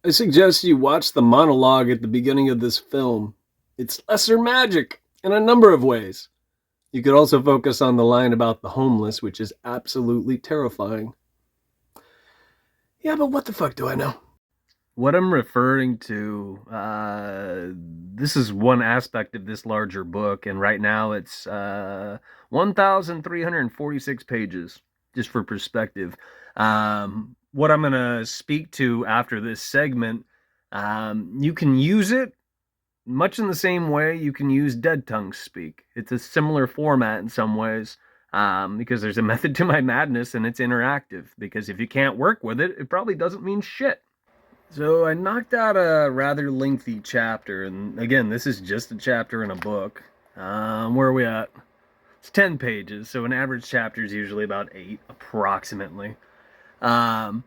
I suggest you watch the monologue at the beginning of this film. It's lesser magic in a number of ways. You could also focus on the line about the homeless, which is absolutely terrifying. Yeah, but what the fuck do I know? What I'm referring to, this is one aspect of this larger book, and right now it's 1,346 pages, just for perspective. What I'm going to speak to after this segment, you can use it much in the same way you can use Dead Tongue Speak. It's a similar format in some ways. Because there's a method to my madness and it's interactive. Because if you can't work with it, it probably doesn't mean shit. So I knocked out a rather lengthy chapter, and again, this is just a chapter in a book. Where are we at? It's 10 pages, so an average chapter is usually about 8, approximately. Um,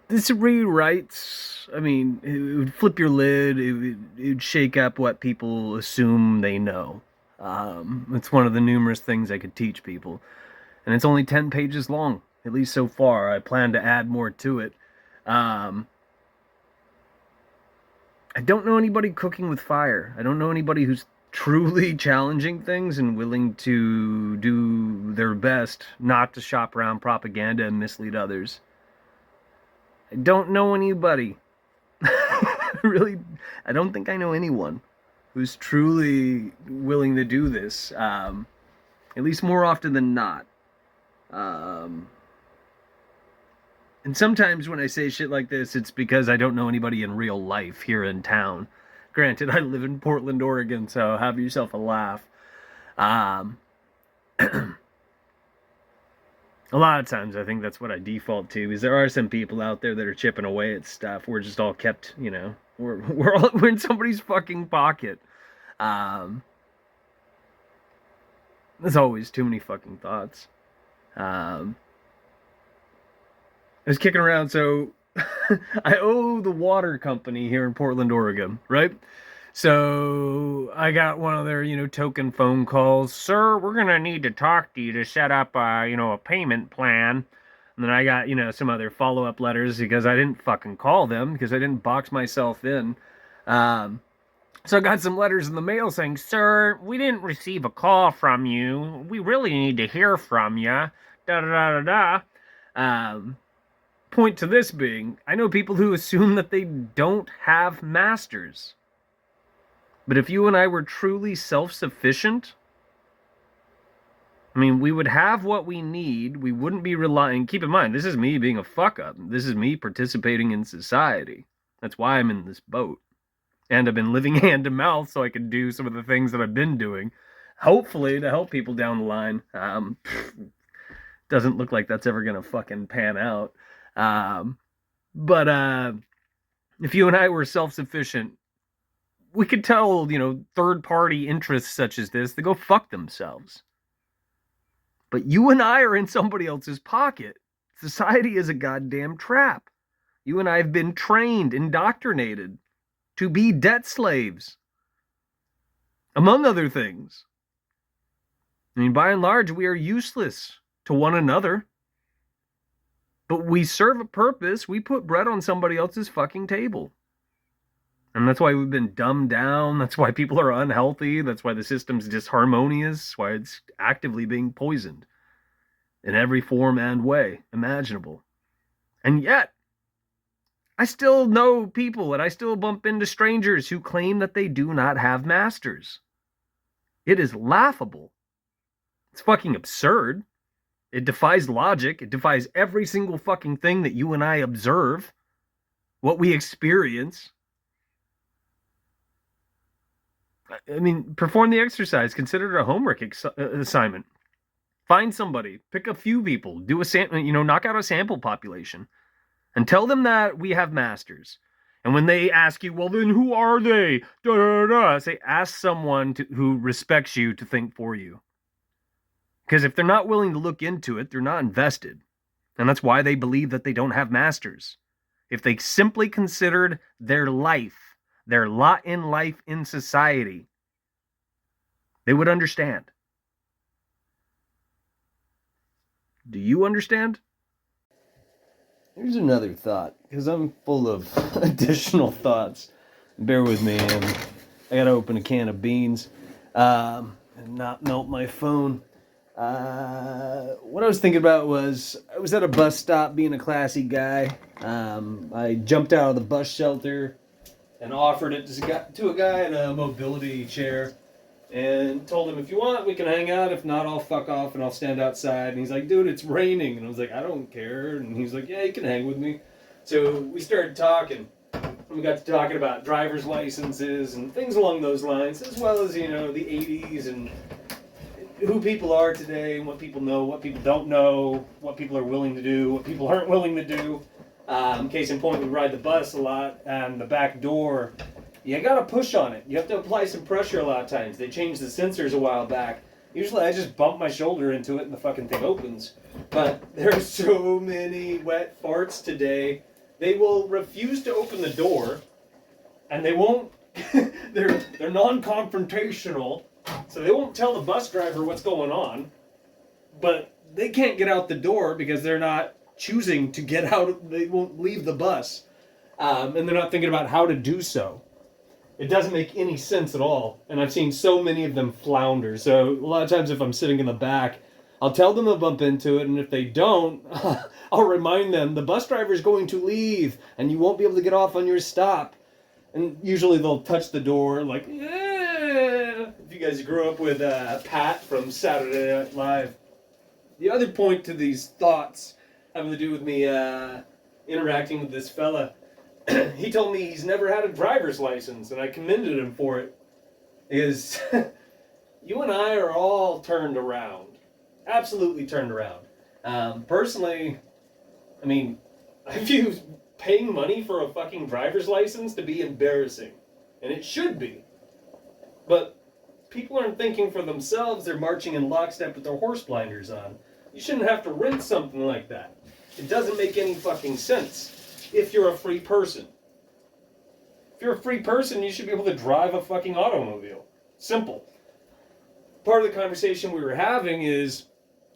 this rewrites, I mean, it would flip your lid, it would shake up what people assume they know. It's one of the numerous things I could teach people. And it's only 10 pages long, at least so far. I plan to add more to it. Um, I don't know anybody cooking with fire. I don't know anybody who's truly challenging things and willing to do their best not to shop around propaganda and mislead others. I don't know anybody. Really, I don't think I know anyone who's truly willing to do this. At least more often than not. Um, and sometimes when I say shit like this, it's because I don't know anybody in real life here in town. Granted, I live in Portland, Oregon, so have yourself a laugh. Um, a lot of times I think that's what I default to, is there are some people out there that are chipping away at stuff. We're just all kept, we're in somebody's fucking pocket. Um, there's always too many fucking thoughts. Um, I was kicking around, so I owe the water company here in Portland, Oregon, right? So I got one of their, token phone calls. Sir, we're gonna need to talk to you to set up, a payment plan. And then I got, some other follow-up letters because I didn't fucking call them because I didn't box myself in. Um, so I got some letters in the mail saying, "Sir, we didn't receive a call from you. We really need to hear from you." Da da da da da. Point to this being, I know people who assume that they don't have masters. But if you and I were truly self sufficient, I mean, we would have what we need. We wouldn't be relying. Keep in mind, this is me being a fuck up. This is me participating in society. That's why I'm in this boat. And I've been living hand to mouth so I can do some of the things that I've been doing, hopefully to help people down the line. Doesn't look like that's ever going to fucking pan out. But if you and I were self sufficient, we could tell, third party interests such as this to go fuck themselves. But you and I are in somebody else's pocket. Society is a goddamn trap. You and I have been trained, indoctrinated to be debt slaves, among other things. I mean, by and large, we are useless to one another. But we serve a purpose. We put bread on somebody else's fucking table. And that's why we've been dumbed down. That's why people are unhealthy. That's why the system's disharmonious. Why it's actively being poisoned in every form and way imaginable. And yet, I still know people and I still bump into strangers who claim that they do not have masters. It is laughable. It's fucking absurd. It defies logic. It defies every single fucking thing that you and I observe, what we experience. I mean, perform the exercise. Consider it a homework assignment. Find somebody, pick a few people, do a sample, knock out a sample population, and tell them that we have masters. And when they ask you, well, then who are they? Da, da, da, say, ask someone who respects you to think for you. Because if they're not willing to look into it, they're not invested. And that's why they believe that they don't have masters. If they simply considered their life, their lot in life in society, they would understand. Do you understand? Here's another thought, because I'm full of additional thoughts. Bear with me, I gotta open a can of beans and not melt my phone. What I was thinking about was I was at a bus stop being a classy guy. I jumped out of the bus shelter and offered it to a guy in a mobility chair and told him, if you want, we can hang out. If not, I'll fuck off and I'll stand outside. And he's like, dude, it's raining. And I was like, I don't care. And he's like, yeah, you can hang with me. So we started talking. We got to talking about driver's licenses and things along those lines, as well as, you know, the 80s and who people are today, what people know, what people don't know, what people are willing to do, what people aren't willing to do. Case in point, we ride the bus a lot, and the back door, you gotta push on it. You have to apply some pressure a lot of times. They changed the sensors a while back. Usually I just bump my shoulder into it and the fucking thing opens. But there are so many wet farts today. They will refuse to open the door, and they won't, they're non-confrontational, so they won't tell the bus driver what's going on, but they can't get out the door because they're not choosing to get out, they won't leave the bus, and they're not thinking about how to do so. It doesn't make any sense at all, and I've seen so many of them flounder. So a lot of times if I'm sitting in the back, I'll tell them to bump into it, and if they don't, I'll remind them, the bus driver is going to leave, and you won't be able to get off on your stop. And usually they'll touch the door, like, yeah. If you guys grew up with Pat from Saturday Night Live. The other point to these thoughts having to do with me interacting with this fella, he told me he's never had a driver's license, and I commended him for it. Because you and I are all turned around. Absolutely turned around. Personally, I mean, I view paying money for a fucking driver's license to be embarrassing. And it should be. But people aren't thinking for themselves, they're marching in lockstep with their horse blinders on. You shouldn't have to rent something like that. It doesn't make any fucking sense if you're a free person. If you're a free person, you should be able to drive a fucking automobile. Simple. Part of the conversation we were having is,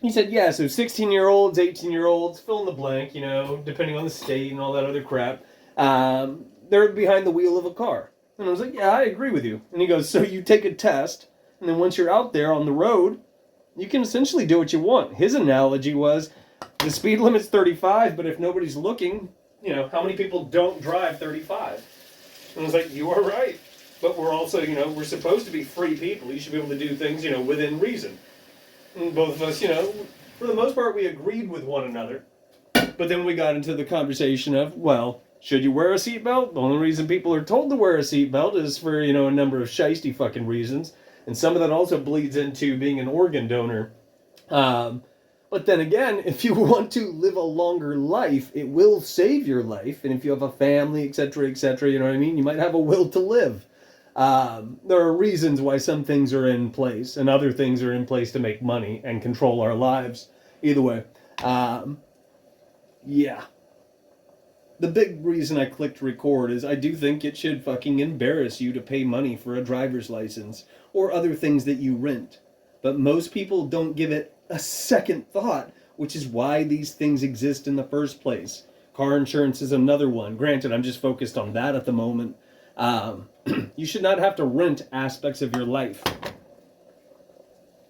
he said, yeah, so 16-year-olds, 18-year-olds, fill in the blank, you know, depending on the state and all that other crap, they're behind the wheel of a car. And I was like, yeah, I agree with you. And he goes, so you take a test, and then once you're out there on the road, you can essentially do what you want. His analogy was, the speed limit's 35, but if nobody's looking, you know, how many people don't drive 35? And I was like, you are right. But we're also, you know, we're supposed to be free people. You should be able to do things, you know, within reason. And both of us, you know, for the most part, we agreed with one another. But then we got into the conversation of, well, should you wear a seatbelt? The only reason people are told to wear a seatbelt is for, you know, a number of shiesty fucking reasons. And some of that also bleeds into being an organ donor. But then again, if you want to live a longer life, it will save your life. And if you have a family, etc., you know what I mean? You might have a will to live. There are reasons why some things are in place and other things are in place to make money and control our lives. Either way. Yeah. The big reason I clicked record is I do think it should fucking embarrass you to pay money for a driver's license or other things that you rent. But most people don't give it a second thought, which is why these things exist in the first place. Car insurance is another one. Granted, I'm just focused on that at the moment. You should not have to rent aspects of your life.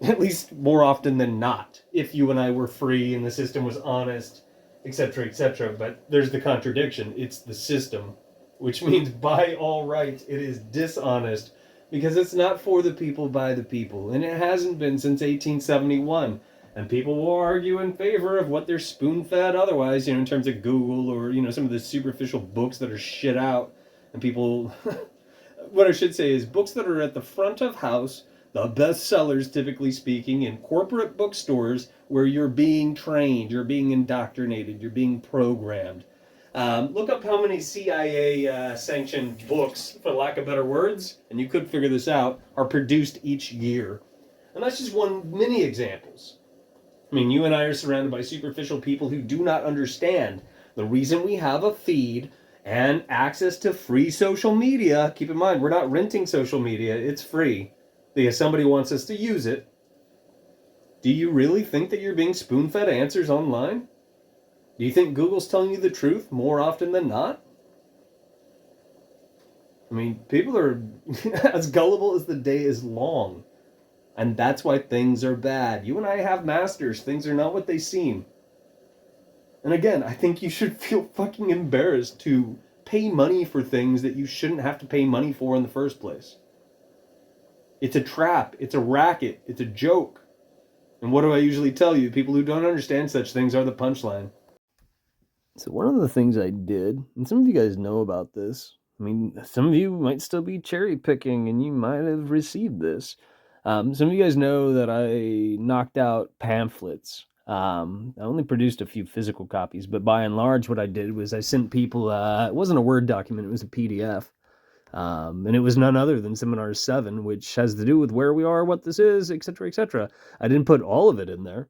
At least more often than not. If you and I were free and the system was honest, etc. But there's the contradiction. It's the system. Which means by all rights, it is dishonest. Because it's not for the people, by the people. And it hasn't been since 1871. And people will argue in favor of what they're spoon-fed otherwise, you know, in terms of Google or, you know, some of the superficial books that are shit out. And people, what I should say is books that are at the front of house, the best sellers, typically speaking, in corporate bookstores where you're being trained, you're being indoctrinated, you're being programmed. Look up how many CIA sanctioned books, for lack of better words, and you could figure this out, are produced each year. And that's just one many examples. I mean, you and I are surrounded by superficial people who do not understand the reason we have a feed and access to free social media. Keep in mind, we're not renting social media, it's free. Because somebody wants us to use it. Do you really think that you're being spoon-fed answers online? Do you think Google's telling you the truth more often than not? I mean, people are as gullible as the day is long. And that's why things are bad. You and I have masters. Things are not what they seem. And again, I think you should feel fucking embarrassed to pay money for things that you shouldn't have to pay money for in the first place. It's a trap. It's a racket. It's a joke. And what do I usually tell you? People who don't understand such things are the punchline. So one of the things I did, and some of you guys know about this, I mean, some of you might still be cherry picking and you might have received this. Some of you guys know that I knocked out pamphlets. I only produced a few physical copies, but by and large, what I did was I sent people, it wasn't a Word document, it was a PDF. And it was none other than Seminar 7, which has to do with where we are, what this is, etc., etc. I didn't put all of it in there.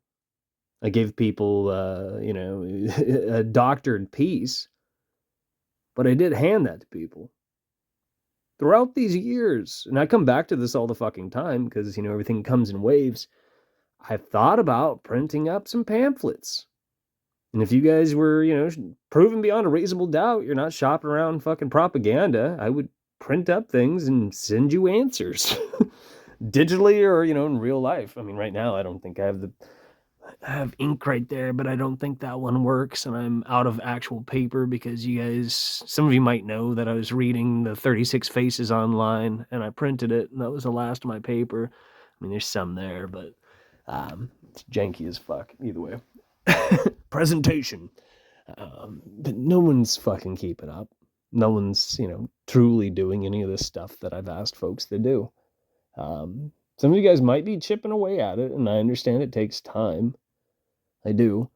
I gave people, a doctored piece, but I did hand that to people throughout these years. And I come back to this all the fucking time because, everything comes in waves. I've thought about printing up some pamphlets. And if you guys were, proven beyond a reasonable doubt, you're not shopping around fucking propaganda, I would print up things and send you answers digitally or, in real life. I mean, right now, I don't think I have ink right there, but I don't think that one works. And I'm out of actual paper because some of you might know that I was reading the 36 Faces online and I printed it. And that was the last of my paper. I mean, there's some there, but it's janky as fuck. Either way. Presentation. But no one's fucking keeping up. No one's, truly doing any of this stuff that I've asked folks to do. Some of you guys might be chipping away at it, and I understand it takes time. I do.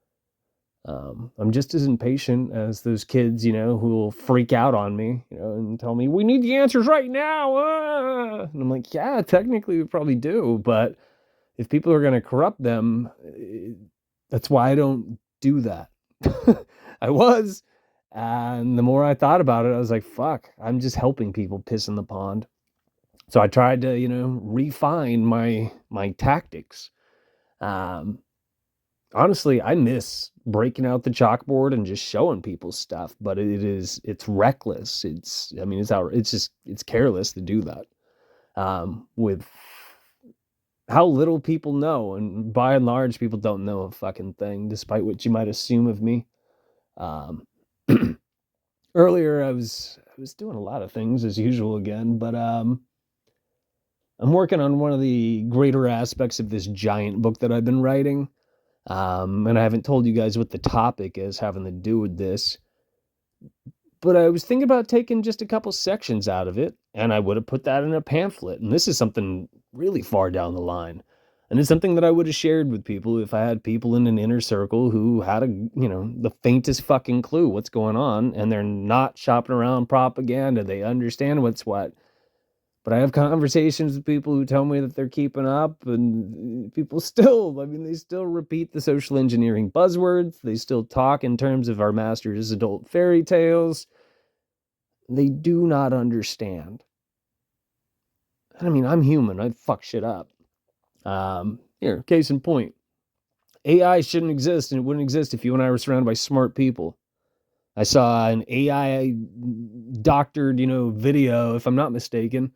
I'm just as impatient as those kids, who will freak out on me, and tell me, we need the answers right now. And I'm like, yeah, technically we probably do, but if people are going to corrupt them, that's why I don't do that. I was, and the more I thought about it, I was like, fuck, I'm just helping people piss in the pond. So I tried to, refine my tactics. Honestly, I miss breaking out the chalkboard and just showing people stuff, but it's reckless. It's careless to do that. With how little people know, and by and large, people don't know a fucking thing, despite what you might assume of me. Earlier, I was doing a lot of things as usual again, but I'm working on one of the greater aspects of this giant book that I've been writing. And I haven't told you guys what the topic is having to do with this. But I was thinking about taking just a couple sections out of it, and I would have put that in a pamphlet. And this is something really far down the line. And it's something that I would have shared with people if I had people in an inner circle who had the faintest fucking clue what's going on, and they're not shopping around propaganda. They understand what's what. But I have conversations with people who tell me that they're keeping up, and people they still repeat the social engineering buzzwords. They still talk in terms of our master's adult fairy tales. They do not understand. And I mean, I'm human. I fuck shit up. Here, case in point. AI shouldn't exist, and it wouldn't exist if you and I were surrounded by smart people. I saw an AI doctored, video, if I'm not mistaken.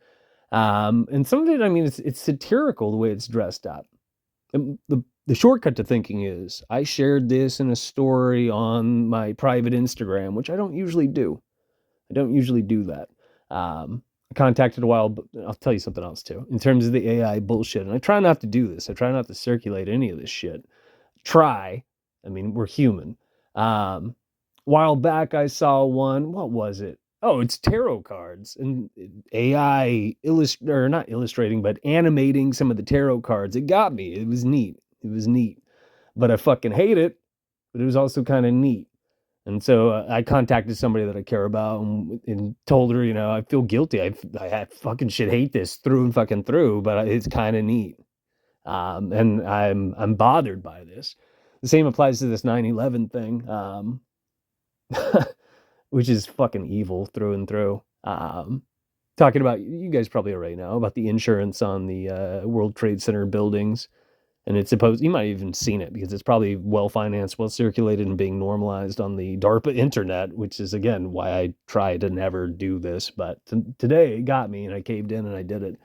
And some of it, I mean, it's satirical the way it's dressed up. And the shortcut to thinking is I shared this in a story on my private Instagram, which I don't usually do. I don't usually do that. I contacted a while, but I'll tell you something else too. In terms of the AI bullshit, and I try not to do this. I try not to circulate any of this shit. I mean, we're human. While back, I saw one. What was it? Oh, it's tarot cards and AI not illustrating, but animating some of the tarot cards. It got me. It was neat. But I fucking hate it. But it was also kind of neat. And so I contacted somebody that I care about and told her, I feel guilty. I fucking shit hate this through and fucking through, but it's kind of neat. And I'm bothered by this. The same applies to this 9/11 thing. Which is fucking evil through and through. Talking about, you guys probably already know, about the insurance on the World Trade Center buildings. And it's supposed, you might have even seen it because it's probably well financed, well circulated, and being normalized on the DARPA internet, which is again why I try to never do this. But today it got me, and I caved in and I did it.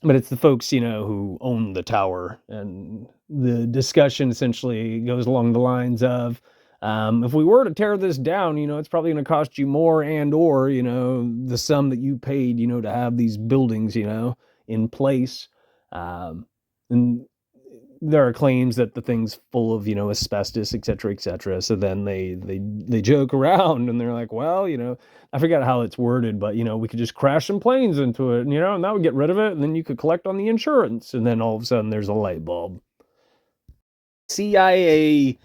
But it's the folks, who own the tower, and the discussion essentially goes along the lines of, if we were to tear this down, it's probably going to cost you more or, the sum that you paid, to have these buildings, in place. And there are claims that the thing's full of, asbestos, et cetera, et cetera. So then they joke around and they're like, well, I forgot how it's worded, but, we could just crash some planes into it, and that would get rid of it. And then you could collect on the insurance. And then all of a sudden there's a light bulb. CIA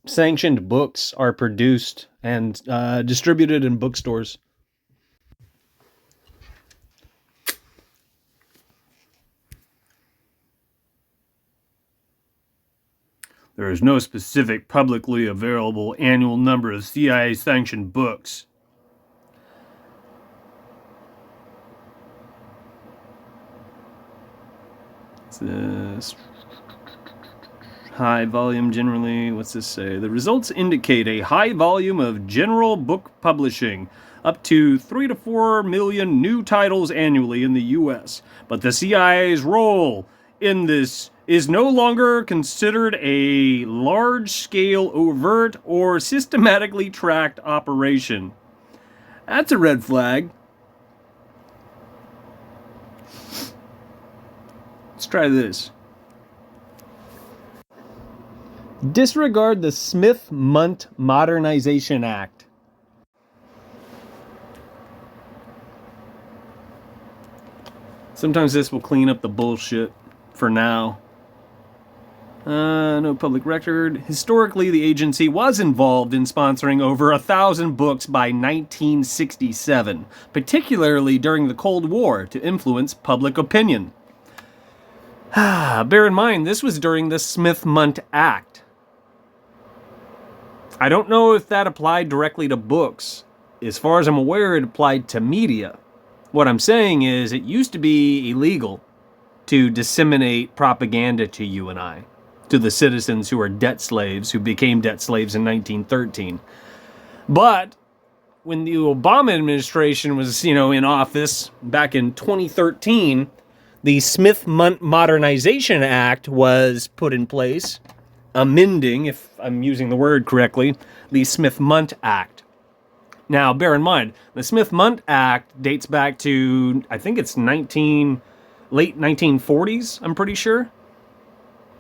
sanctioned books are produced and distributed in bookstores. There is no specific publicly available annual number of CIA-sanctioned books. What's this? High volume generally, what's this say? The results indicate a high volume of general book publishing, up to 3 to 4 million new titles annually in the U.S. But the CIA's role in this is no longer considered a large-scale, overt, or systematically tracked operation. That's a red flag. Let's try this. Disregard the Smith-Mundt Modernization Act. Sometimes this will clean up the bullshit for now. No public record. Historically, the agency was involved in sponsoring over 1,000 books by 1967, particularly during the Cold War, to influence public opinion. Bear in mind, this was during the Smith-Mundt Act. I don't know if that applied directly to books. As far as I'm aware, it applied to media. What I'm saying is, it used to be illegal to disseminate propaganda to you and I, to the citizens who are debt slaves, who became debt slaves in 1913. But when the Obama administration was, in office back in 2013, the Smith-Mundt Modernization Act was put in place, amending, if I'm using the word correctly, the Smith-Mundt Act. Now, bear in mind, the Smith-Mundt Act dates back to, I think it's late 1940s, I'm pretty sure.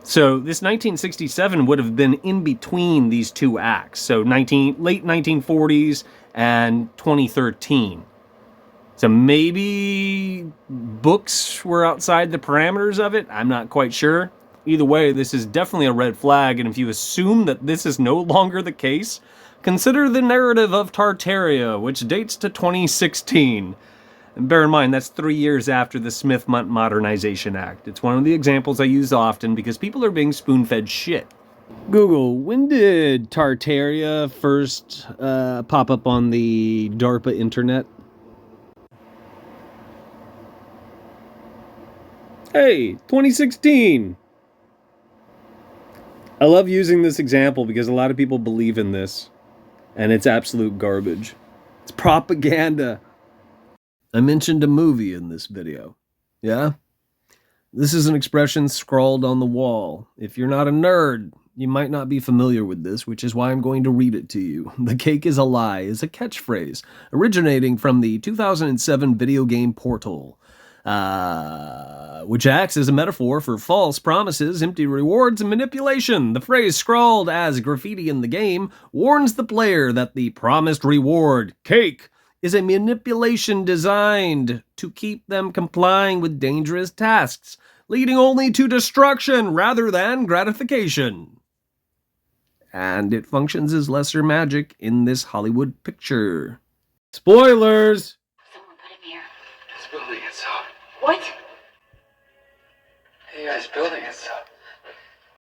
So this 1967 would have been in between these two acts. So late 1940s and 2013. So maybe books were outside the parameters of it. I'm not quite sure. Either way, this is definitely a red flag. And if you assume that this is no longer the case, consider the narrative of Tartaria, which dates to 2016. And bear in mind, that's 3 years after the Smith-Mundt Modernization Act. It's one of the examples I use often because people are being spoon-fed shit. Google, when did Tartaria first pop up on the DARPA internet? Hey, 2016! I love using this example because a lot of people believe in this, and it's absolute garbage. It's propaganda. I mentioned a movie in this video. Yeah? This is an expression scrawled on the wall. If you're not a nerd, you might not be familiar with this, which is why I'm going to read it to you. The cake is a lie is a catchphrase originating from the 2007 video game Portal, which acts as a metaphor for false promises, empty rewards, and manipulation. The phrase, scrawled as graffiti in the game, warns the player that the promised reward, cake, is a manipulation designed to keep them complying with dangerous tasks, leading only to destruction rather than gratification. And it functions as lesser magic in this Hollywood picture. Spoilers! Someone put him here. It's building itself. What? AI is building itself.